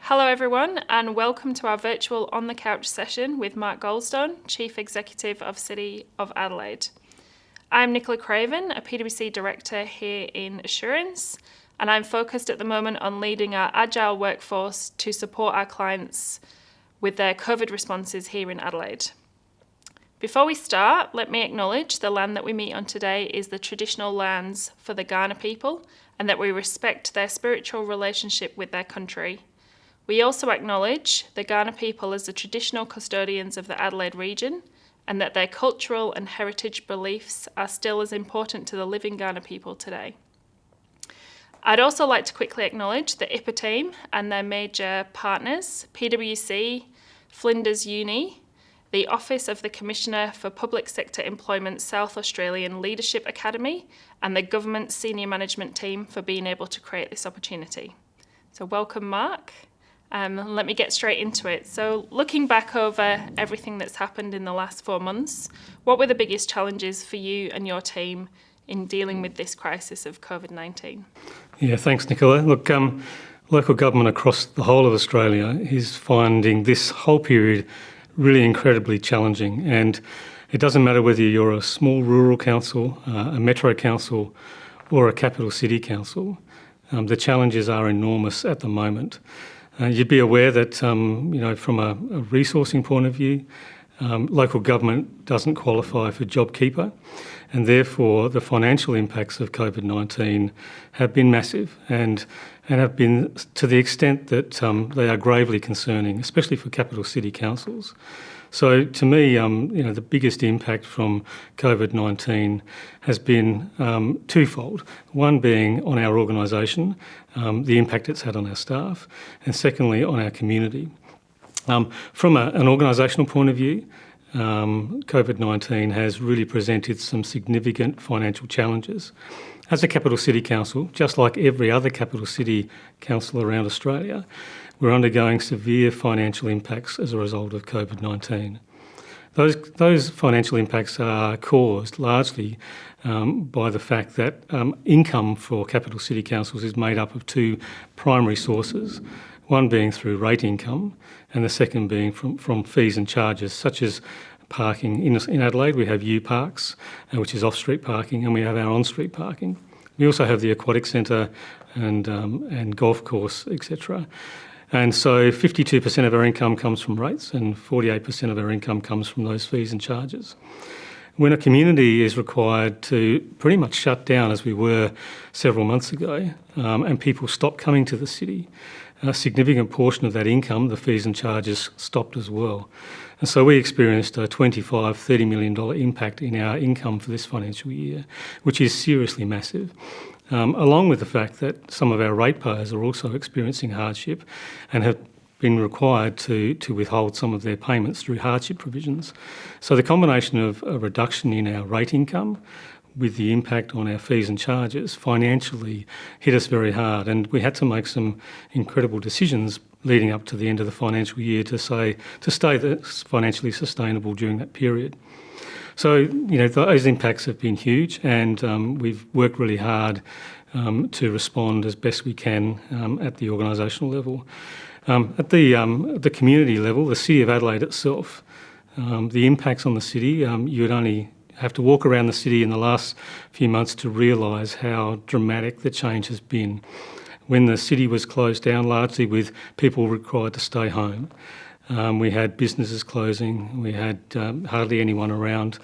Hello everyone and welcome to our virtual On the Couch session with Mark Goldstone, Chief Executive of City of Adelaide. I'm Nicola Craven, a PwC Director here in Assurance, and I'm focused at the moment on leading our agile workforce to support our clients with their COVID responses here in Adelaide. Before we start, let me acknowledge the land that we meet on today is the traditional lands for the Kaurna people and that we respect their spiritual relationship with their country. We also acknowledge the Kaurna people as the traditional custodians of the Adelaide region and that their cultural and heritage beliefs are still as important to the living Kaurna people today. I'd also like to quickly acknowledge the IPAA team and their major partners, PwC, Flinders Uni, the Office of the Commissioner for Public Sector Employment South Australian Leadership Academy, and the Government Senior Management team for being able to create this opportunity. So welcome, Mark. Let me get straight into it. So looking back over everything that's happened in the last 4 months, what were the biggest challenges for you and your team in dealing with this crisis of COVID-19? Yeah, thanks, Nicola. Look, local government across the whole of Australia is finding this whole period really incredibly challenging. And it doesn't matter whether you're a small rural council, a metro council, or a capital city council. The challenges are enormous at the moment. You'd be aware that, from a resourcing point of view, local government doesn't qualify for JobKeeper, and therefore the financial impacts of COVID-19 have been massive and have been to the extent that they are gravely concerning, especially for capital city councils. So to me, the biggest impact from COVID-19 has been twofold. One being on our organisation, the impact it's had on our staff, and secondly on our community. From an organisational point of view, COVID-19 has really presented some significant financial challenges. As a capital city council, just like every other capital city council around Australia, we're undergoing severe financial impacts as a result of COVID-19. Those financial impacts are caused largely by the fact that income for capital city councils is made up of two primary sources, one being through rate income and the second being from fees and charges, such as parking. In Adelaide we have U-Parks, which is off-street parking, and we have our on-street parking. We also have the aquatic centre and golf course, etc. And so 52% of our income comes from rates and 48% of our income comes from those fees and charges. When a community is required to pretty much shut down, as we were several months ago, and people stop coming to the city, a significant portion of that income, the fees and charges, stopped as well. And so we experienced a $25-30 million impact in our income for this financial year, which is seriously massive. Along with the fact that some of our ratepayers are also experiencing hardship and have been required to withhold some of their payments through hardship provisions. So the combination of a reduction in our rate income with the impact on our fees and charges financially hit us very hard, and we had to make some incredible decisions leading up to the end of the financial year to stay financially sustainable during that period. So, those impacts have been huge, and we've worked really hard to respond as best we can at the organisational level. At the community level, the City of Adelaide itself, the impacts on the city, you would only have to walk around the city in the last few months to realise how dramatic the change has been. When the city was closed down, largely with people required to stay home, we had businesses closing, we had hardly anyone around,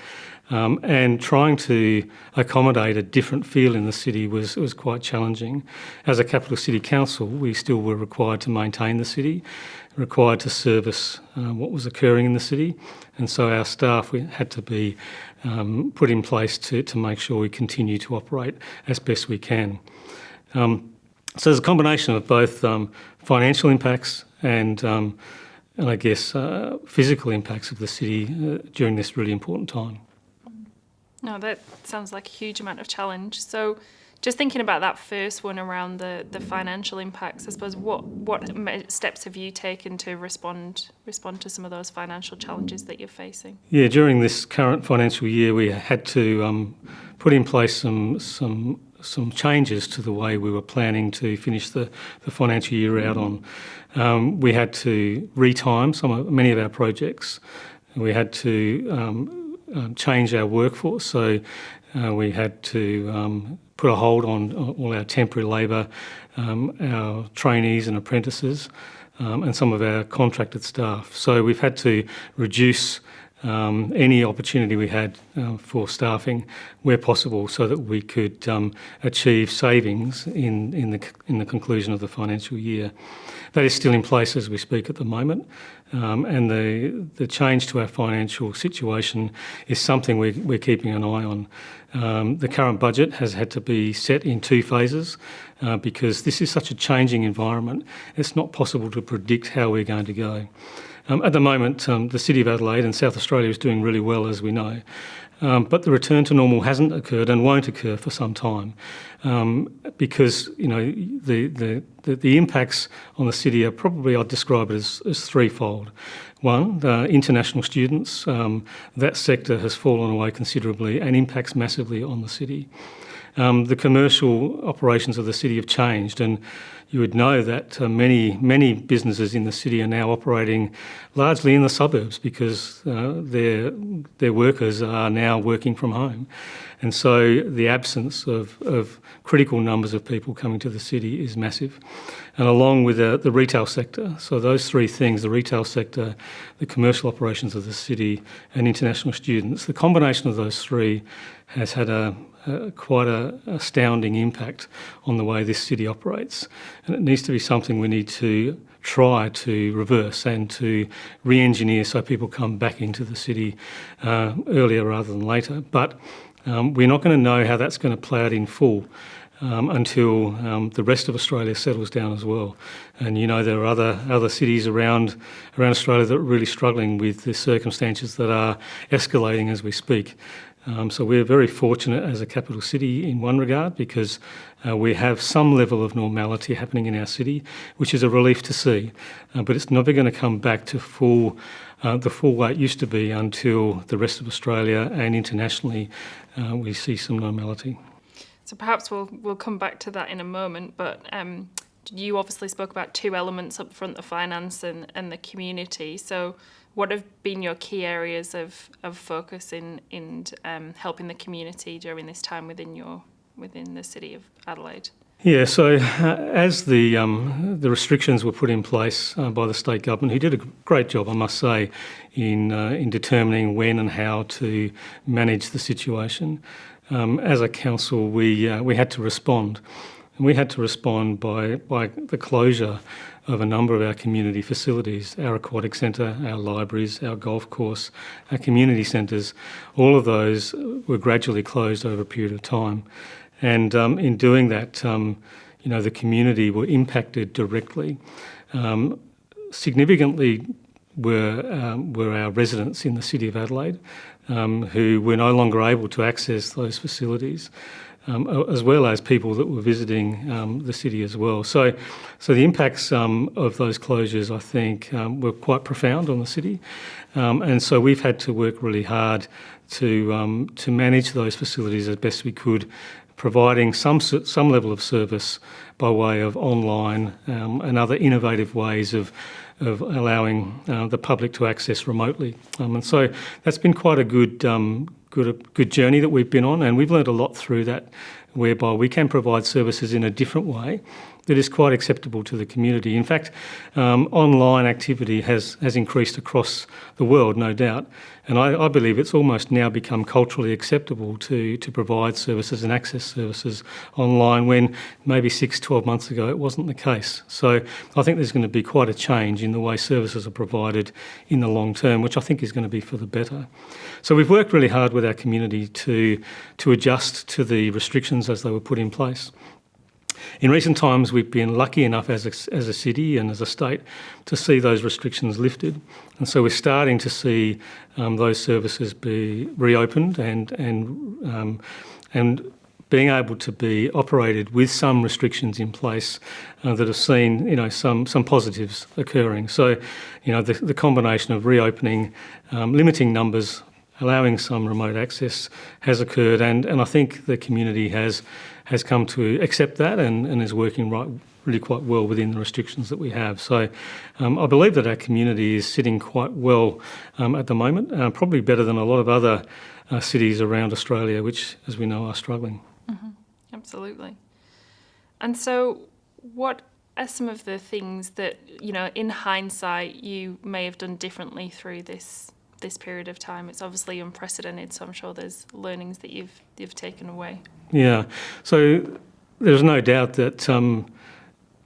and trying to accommodate a different feel in the city was quite challenging. As a capital city council, we still were required to maintain the city, required to service what was occurring in the city, and so our staff had to be put in place to make sure we continue to operate as best we can. So there's a combination of both financial impacts and I guess physical impacts of the city during this really important time. No, that sounds like a huge amount of challenge. So just thinking about that first one around the financial impacts, I suppose what steps have you taken to respond to some of those financial challenges that you're facing? Yeah, during this current financial year we had to put in place some some changes to the way we were planning to finish the financial year out on. We had to retime many of our projects. We had to change our workforce, so we had to put a hold on all our temporary labour, our trainees and apprentices, and some of our contracted staff. So we've had to reduce any opportunity we had for staffing where possible, so that we could achieve savings in the conclusion of the financial year. That is still in place as we speak at the moment, and the change to our financial situation is something we're keeping an eye on. The current budget has had to be set in 2 phases because this is such a changing environment. It's not possible to predict how we're going to go. At the moment, the City of Adelaide and South Australia is doing really well, as we know. But the return to normal hasn't occurred and won't occur for some time, because the impacts on the city are probably, I'd describe it as threefold. One, the international students, that sector has fallen away considerably and impacts massively on the city. The commercial operations of the city have changed, and you would know that many businesses in the city are now operating largely in the suburbs because their workers are now working from home. And so the absence of critical numbers of people coming to the city is massive. And along with the retail sector, so those 3 things, the retail sector, the commercial operations of the city and international students, the combination of those 3 has had quite an astounding impact on the way this city operates. And it needs to be something we need to try to reverse and to re-engineer so people come back into the city earlier rather than later. But we're not going to know how that's going to play out in full until the rest of Australia settles down as well. And there are other cities around Australia that are really struggling with the circumstances that are escalating as we speak. So we're very fortunate as a capital city in one regard, because we have some level of normality happening in our city, which is a relief to see. But it's never going to come back to the full way it used to be until the rest of Australia and internationally we see some normality. So perhaps we'll come back to that in a moment, but you obviously spoke about 2 elements up front, the finance and the community. So what have been your key areas of focus in helping the community during this time within the City of Adelaide? Yeah, so as the restrictions were put in place by the state government, who did a great job, I must say, in determining when and how to manage the situation, as a council we had to respond. And we had to respond by the closure of a number of our community facilities, our aquatic centre, our libraries, our golf course, our community centres. All of those were gradually closed over a period of time. And in doing that, the community were impacted directly. Significantly were our residents in the City of Adelaide, who were no longer able to access those facilities, as well as people that were visiting the city as well. So the impacts of those closures, I think, were quite profound on the city, and so we've had to work really hard to manage those facilities as best we could, providing some level of service by way of online and other innovative ways of allowing the public to access remotely. And so that's been quite a good journey that we've been on, and we've learned a lot through that, whereby we can provide services in a different way that is quite acceptable to the community. In fact, online activity has increased across the world, no doubt, and I believe it's almost now become culturally acceptable to provide services and access services online, when maybe 6-12 months ago it wasn't the case. So I think there's going to be quite a change in the way services are provided in the long term, which I think is going to be for the better. So we've worked really hard with our community to adjust to the restrictions as they were put in place. In recent times, we've been lucky enough as a city and as a state to see those restrictions lifted, and so we're starting to see those services be reopened and being able to be operated with some restrictions in place that have seen some positives occurring. So the combination of reopening, limiting numbers, allowing some remote access has occurred, and I think the community has has come to accept that and is working really quite well within the restrictions that we have. So I believe that our community is sitting quite well at the moment, probably better than a lot of other cities around Australia, which, as we know, are struggling. Mm-hmm. Absolutely. And so what are some of the things that, in hindsight, you may have done differently through this period of time? It's obviously unprecedented, so I'm sure there's learnings that you've taken away. Yeah. So there's no doubt that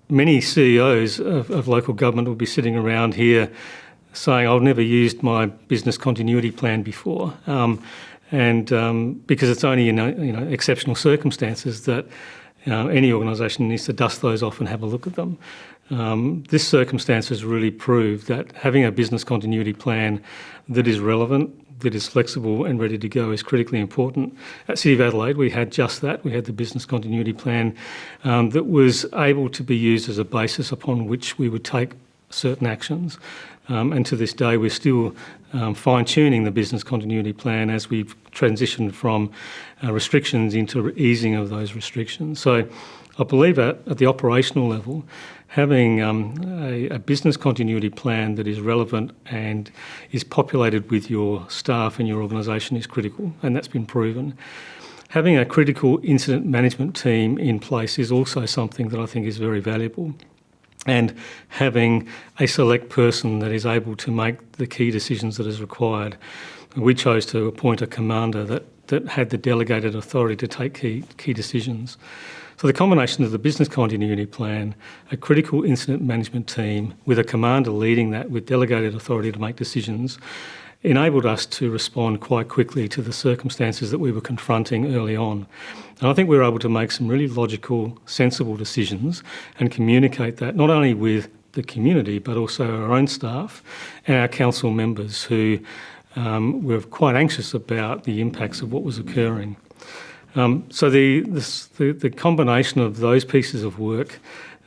many CEOs of local government will be sitting around here saying, I've never used my business continuity plan before. Because it's only in exceptional circumstances that any organisation needs to dust those off and have a look at them. This circumstance has really proved that having a business continuity plan that is relevant, that is flexible and ready to go is critically important. At City of Adelaide, we had just that. We had the business continuity plan that was able to be used as a basis upon which we would take certain actions. And to this day, we're still fine-tuning the business continuity plan as we've transitioned from restrictions into easing of those restrictions. So I believe at the operational level, having a business continuity plan that is relevant and is populated with your staff and your organisation is critical, and that's been proven. Having a critical incident management team in place is also something that I think is very valuable. And having a select person that is able to make the key decisions that is required. We chose to appoint a commander that had the delegated authority to take key decisions. So the combination of the business continuity plan, a critical incident management team with a commander leading that with delegated authority to make decisions, enabled us to respond quite quickly to the circumstances that we were confronting early on. And I think we were able to make some really logical, sensible decisions and communicate that not only with the community but also our own staff and our council members who were quite anxious about the impacts of what was occurring. So the combination of those pieces of work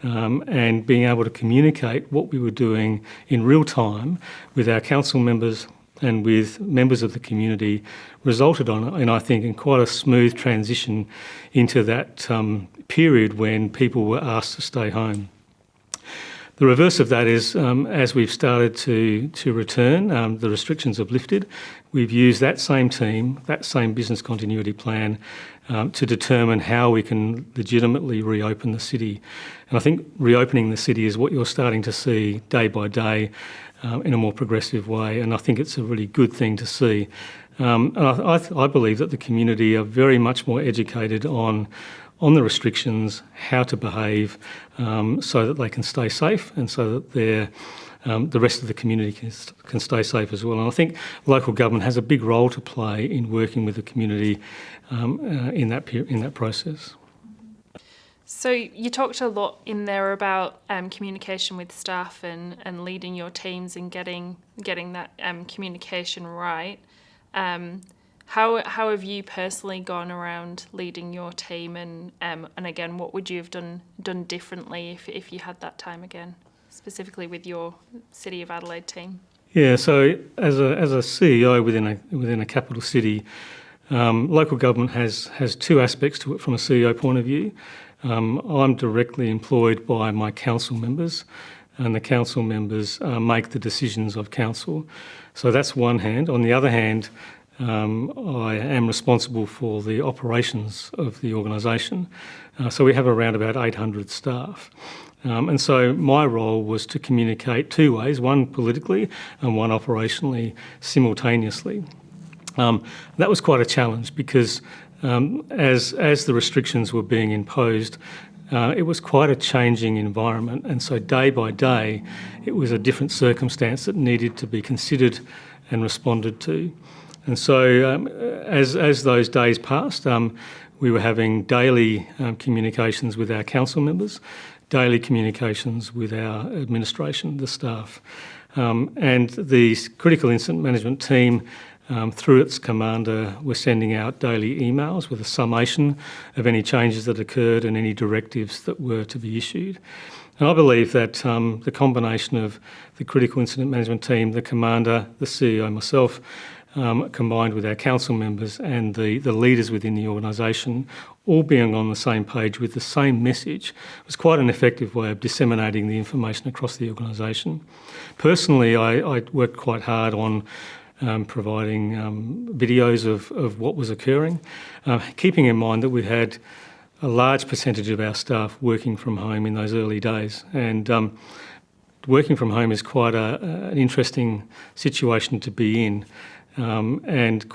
and being able to communicate what we were doing in real time with our council members and with members of the community resulted in, I think, in quite a smooth transition into that period when people were asked to stay home. The reverse of that is, as we've started to return, the restrictions have lifted. We've used that same team, that same business continuity plan to determine how we can legitimately reopen the city. And I think reopening the city is what you're starting to see day by day in a more progressive way, and I think it's a really good thing to see. And I believe that the community are very much more educated on the restrictions, how to behave so that they can stay safe and so that the rest of the community can stay safe as well. And I think local government has a big role to play in working with the community in that process. So you talked a lot in there about communication with staff and leading your teams and getting that communication right. How have you personally gone around leading your team and again, what would you have done differently if you had that time again, specifically with your City of Adelaide team? Yeah, so as a CEO within a capital city, local government has two aspects to it from a CEO point of view. I'm directly employed by my council members, and the council members make the decisions of council. So that's one hand. On the other hand, I am responsible for the operations of the organisation. So we have around about 800 staff. And so my role was to communicate two ways, one politically and one operationally simultaneously. That was quite a challenge because as the restrictions were being imposed, it was quite a changing environment, and so day by day it was a different circumstance that needed to be considered and responded to. And so as those days passed, we were having daily communications with our council members, daily communications with our administration, the staff. And the critical incident management team, through its commander, were sending out daily emails with a summation of any changes that occurred and any directives that were to be issued. And I believe that the combination of the critical incident management team, the commander, the CEO, myself, combined with our council members and the leaders within the organisation, all being on the same page with the same message, was quite an effective way of disseminating the information across the organisation. Personally, I worked quite hard on providing videos of what was occurring, keeping in mind that we had a large percentage of our staff working from home in those early days. And working from home is quite an interesting situation to be in. And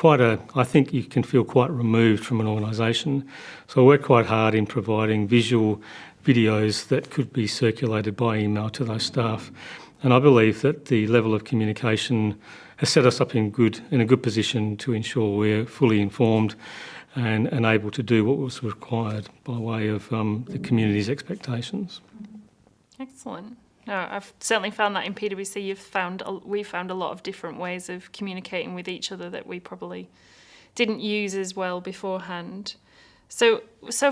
I think you can feel quite removed from an organisation. So I worked quite hard in providing visual videos that could be circulated by email to those staff. And I believe that the level of communication has set us up in a good position to ensure we're fully informed and able to do what was required by way of the community's expectations. Excellent. No, I've certainly found that in PwC we've found a lot of different ways of communicating with each other that we probably didn't use as well beforehand. So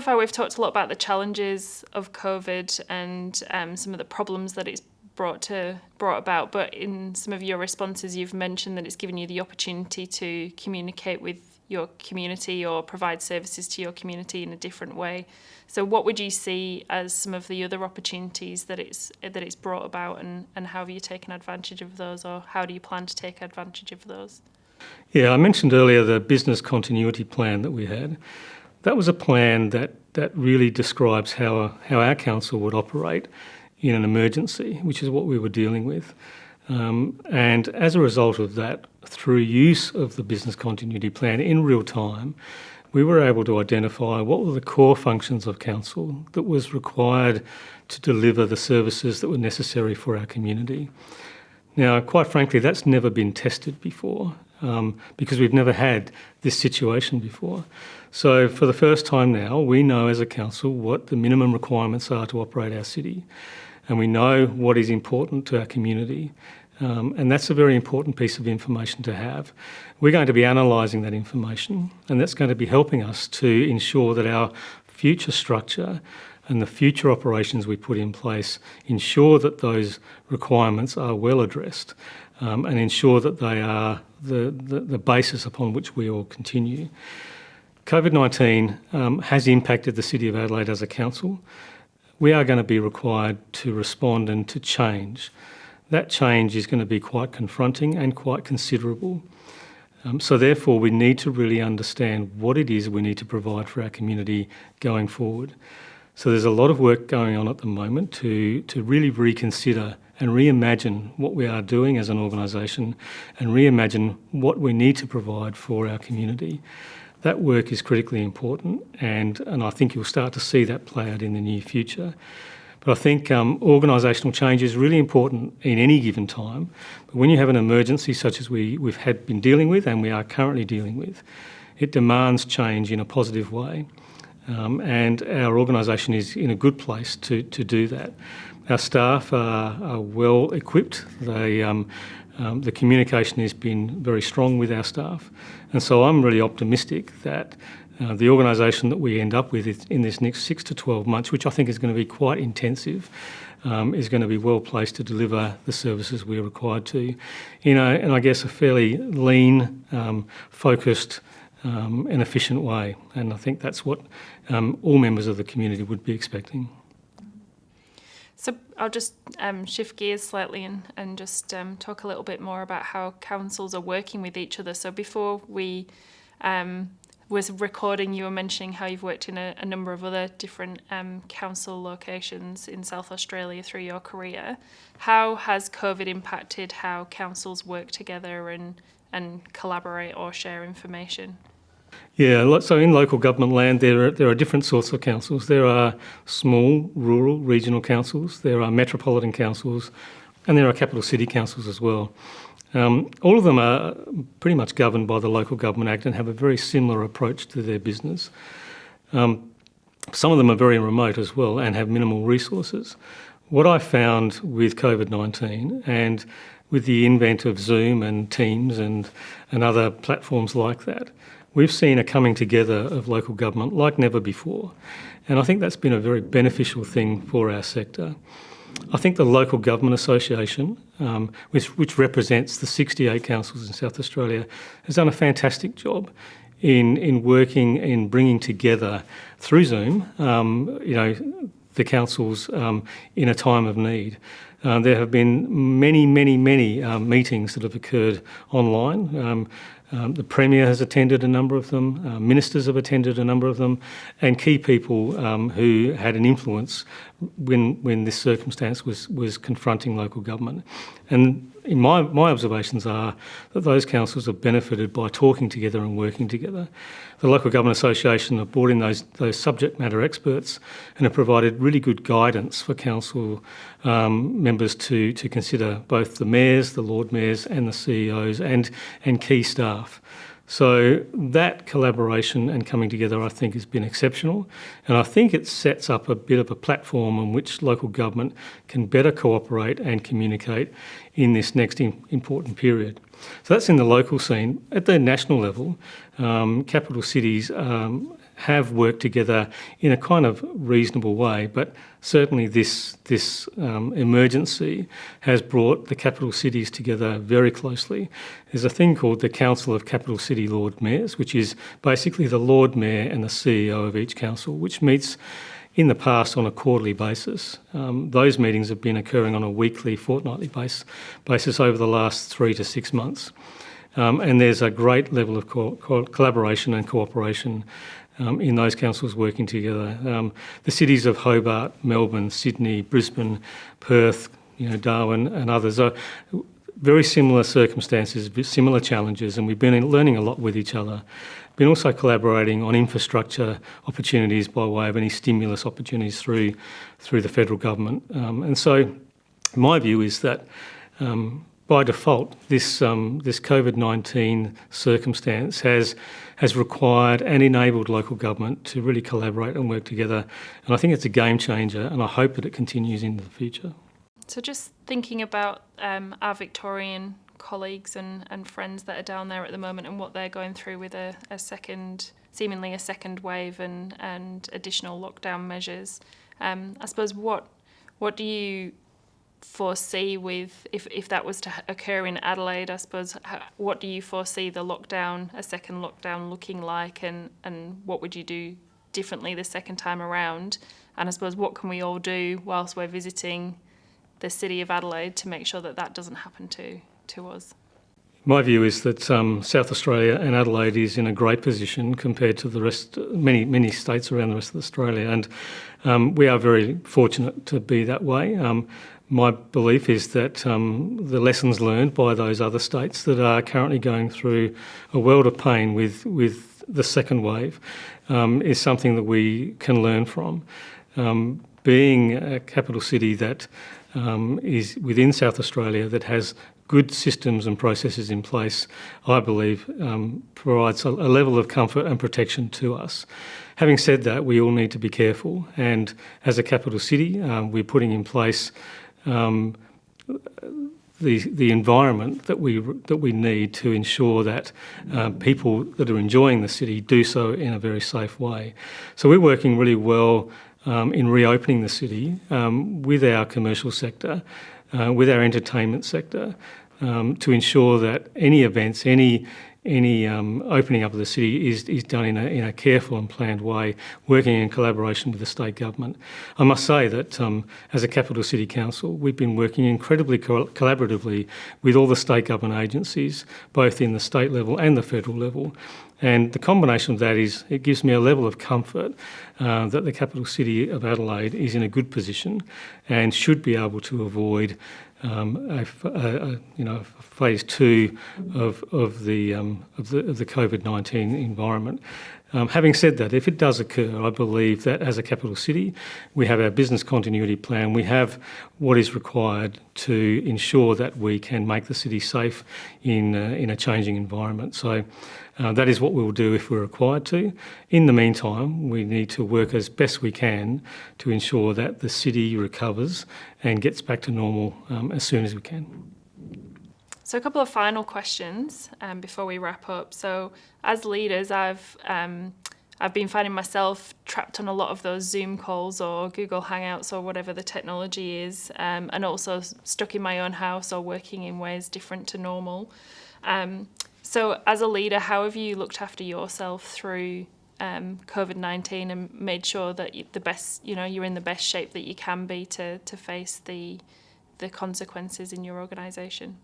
far we've talked a lot about the challenges of COVID and some of the problems that it's brought about, but in some of your responses you've mentioned that it's given you the opportunity to communicate with your community or provide services to your community in a different way. So what would you see as some of the other opportunities that it's brought about, and how have you taken advantage of those, or how do you plan to take advantage of those? Yeah, I mentioned earlier the business continuity plan that we had. That was a plan that really describes how our council would operate in an emergency, which is what we were dealing with. And as a result of that, through use of the business continuity plan in real time, we were able to identify what were the core functions of council that was required to deliver the services that were necessary for our community. Now, quite frankly, that's never been tested before because we've never had this situation before. So for the first time now, we know as a council what the minimum requirements are to operate our city, and we know what is important to our community. And that's a very important piece of information to have. We're going to be analysing that information, and that's going to be helping us to ensure that our future structure and the future operations we put in place ensure that those requirements are well addressed, and ensure that they are the basis upon which we all continue. COVID-19 has impacted the City of Adelaide as a council. We are going to be required to respond and to change. That change is going to be quite confronting and quite considerable. So therefore, we need to really understand what it is we need to provide for our community going forward. So there's a lot of work going on at the moment to really reconsider and reimagine what we are doing as an organisation and reimagine what we need to provide for our community. That work is critically important, and I think you'll start to see that play out in the near future. But I think organisational change is really important in any given time. But when you have an emergency such as we've been dealing with and we are currently dealing with, it demands change in a positive way. And our organisation is in a good place to do that. Our staff are well equipped. The communication has been very strong with our staff. And so I'm really optimistic that the organisation that we end up with in this next 6 to 12 months, which I think is going to be quite intensive, is going to be well placed to deliver the services we're required to in I guess, a fairly lean, focused and efficient way. And I think that's what all members of the community would be expecting. So I'll just shift gears slightly and just talk a little bit more about how councils are working with each other. So before we was recording, you were mentioning how you've worked in a number of other different council locations in South Australia through your career. How has COVID impacted how councils work together and collaborate or share information? Yeah, so in local government land there are different sorts of councils. There are small, rural, regional councils, there are metropolitan councils, and there are capital city councils as well. All of them are pretty much governed by the Local Government Act and have a very similar approach to their business. Some of them are very remote as well and have minimal resources. What I found with COVID-19 and with the invent of Zoom and Teams and other platforms like that, we've seen a coming together of local government like never before. And I think that's been a very beneficial thing for our sector. I think the Local Government Association, which represents the 68 councils in South Australia, has done a fantastic job in working in bringing together through Zoom, the councils in a time of need. There have been many meetings that have occurred online. The Premier has attended a number of them, ministers have attended a number of them, and key people who had an influence when this circumstance was confronting local government. And in my observations are that those councils have benefited by talking together and working together. The Local Government Association have brought in those subject matter experts and have provided really good guidance for council members to consider, both the mayors, the Lord Mayors and the CEOs and key staff. So that collaboration and coming together, I think, has been exceptional, and I think it sets up a bit of a platform on which local government can better cooperate and communicate in this next important period. So that's in the local scene. At the national level, capital cities have worked together in a kind of reasonable way, but certainly this emergency has brought the capital cities together very closely. There's a thing called the Council of Capital City Lord Mayors, which is basically the Lord Mayor and the CEO of each council, which meets in the past on a quarterly basis. Those meetings have been occurring on a weekly, fortnightly basis over the last 3 to 6 months. And there's a great level of collaboration and cooperation in those councils working together. The cities of Hobart, Melbourne, Sydney, Brisbane, Perth, Darwin and others are very similar circumstances, similar challenges, and we've been learning a lot with each other. Been also collaborating on infrastructure opportunities by way of any stimulus opportunities through the federal government. And so my view is that by default, this COVID-19 circumstance has required and enabled local government to really collaborate and work together. And I think it's a game changer, and I hope that it continues into the future. So just thinking about our Victorian colleagues and friends that are down there at the moment and what they're going through with seemingly a second wave and additional lockdown measures, I suppose what do you foresee with if that was to occur in Adelaide? I suppose what do you foresee a second lockdown looking like, and what would you do differently the second time around? And I suppose what can we all do whilst we're visiting the City of Adelaide to make sure that doesn't happen to us? My view is that South Australia and Adelaide is in a great position compared to the rest, many states around the rest of Australia, and we are very fortunate to be that way. My belief is that the lessons learned by those other states that are currently going through a world of pain with the second wave is something that we can learn from. Being a capital city that is within South Australia that has good systems and processes in place, I believe provides a level of comfort and protection to us. Having said that, we all need to be careful, and as a capital city, we're putting in place the environment that we need to ensure that people that are enjoying the city do so in a very safe way. So we're working really well in reopening the city with our commercial sector, with our entertainment sector, to ensure that any events, any opening up of the city is done in a careful and planned way, working in collaboration with the state government. I must say that as a capital city council, we've been working incredibly collaboratively with all the state government agencies, both in the state level and the federal level. And the combination of that is, it gives me a level of comfort that the capital city of Adelaide is in a good position and should be able to avoid phase 2 of the COVID-19 environment. Having said that, if it does occur, I believe that as a capital city, we have our business continuity plan. We have what is required to ensure that we can make the city safe in a changing environment. So that is what we'll do if we're required to. In the meantime, we need to work as best we can to ensure that the city recovers and gets back to normal as soon as we can. So a couple of final questions before we wrap up. So as leaders, I've I've been finding myself trapped on a lot of those Zoom calls or Google Hangouts or whatever the technology is, and also stuck in my own house or working in ways different to normal. So as a leader, how have you looked after yourself through COVID-19 and made sure that you're in the best shape that you can be to face the consequences in your organisation?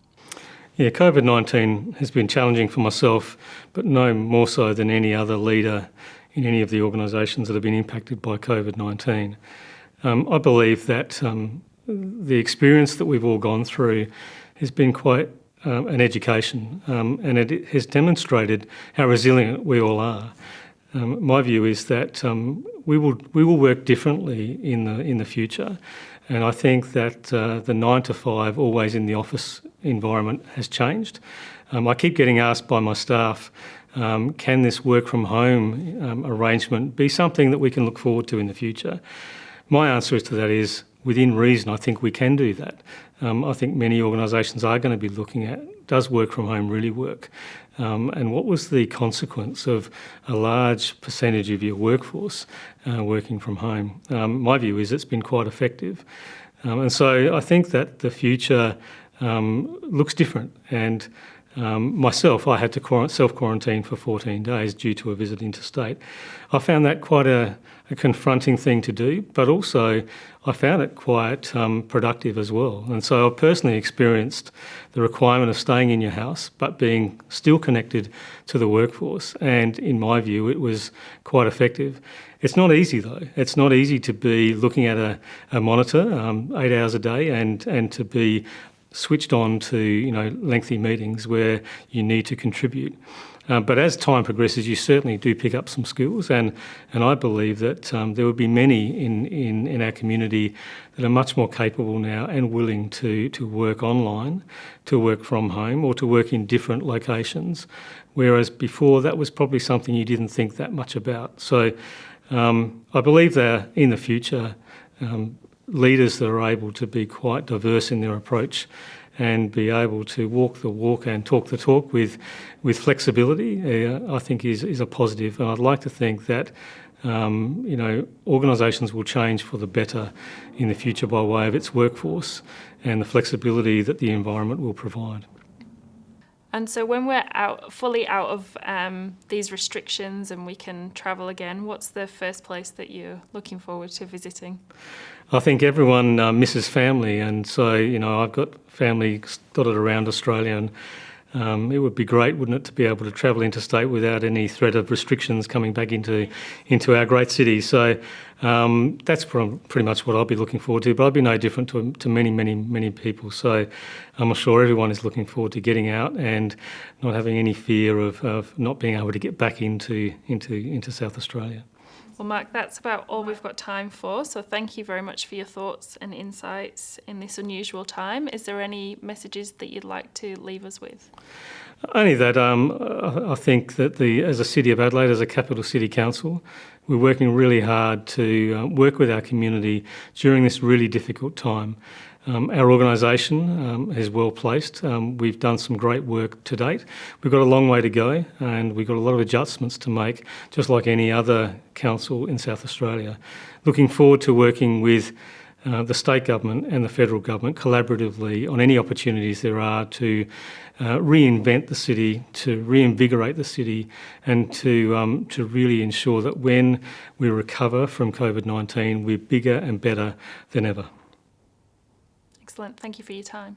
Yeah, COVID-19 has been challenging for myself, but no more so than any other leader in any of the organisations that have been impacted by COVID-19. I believe that the experience that we've all gone through has been quite an education, and it has demonstrated how resilient we all are. My view is that we will work differently in the future, and I think that the 9 to 5, always in the office environment has changed. I keep getting asked by my staff, can this work from home arrangement be something that we can look forward to in the future? My answer to that is, within reason, I think we can do that. I think many organisations are going to be looking at, does work from home really work? And what was the consequence of a large percentage of your workforce working from home? My view is it's been quite effective. And so I think that the future looks different. And myself, I had to self-quarantine for 14 days due to a visit interstate. I found that quite a confronting thing to do, but also I found it quite productive as well. And so I personally experienced the requirement of staying in your house, but being still connected to the workforce. And in my view, it was quite effective. It's not easy though. It's not easy to be looking at a monitor 8 hours a day and to be switched on to lengthy meetings where you need to contribute. But as time progresses, you certainly do pick up some skills, and I believe that there will be many in our community that are much more capable now and willing to work online, to work from home, or to work in different locations, whereas before that was probably something you didn't think that much about. So I believe that in the future, leaders that are able to be quite diverse in their approach and be able to walk the walk and talk the talk with flexibility, I think is a positive. And I'd like to think that organisations will change for the better in the future by way of its workforce and the flexibility that the environment will provide. And so when we're fully out of these restrictions and we can travel again, what's the first place that you're looking forward to visiting? I think everyone misses family, and so I've got family dotted around Australia, and it would be great, wouldn't it, to be able to travel interstate without any threat of restrictions coming back into our great city. So that's pretty much what I'll be looking forward to, but I'll be no different to many people. So I'm sure everyone is looking forward to getting out and not having any fear of not being able to get back into South Australia. Well, Mark, that's about all we've got time for. So thank you very much for your thoughts and insights in this unusual time. Is there any messages that you'd like to leave us with? Only that I think that as a City of Adelaide, as a capital city council, we're working really hard to work with our community during this really difficult time. Our organisation is well placed. We've done some great work to date. We've got a long way to go, and we've got a lot of adjustments to make, just like any other council in South Australia. Looking forward to working with the state government and the federal government collaboratively on any opportunities there are to reinvent the city, to reinvigorate the city, and to really ensure that when we recover from COVID-19, we're bigger and better than ever. Excellent. Thank you for your time.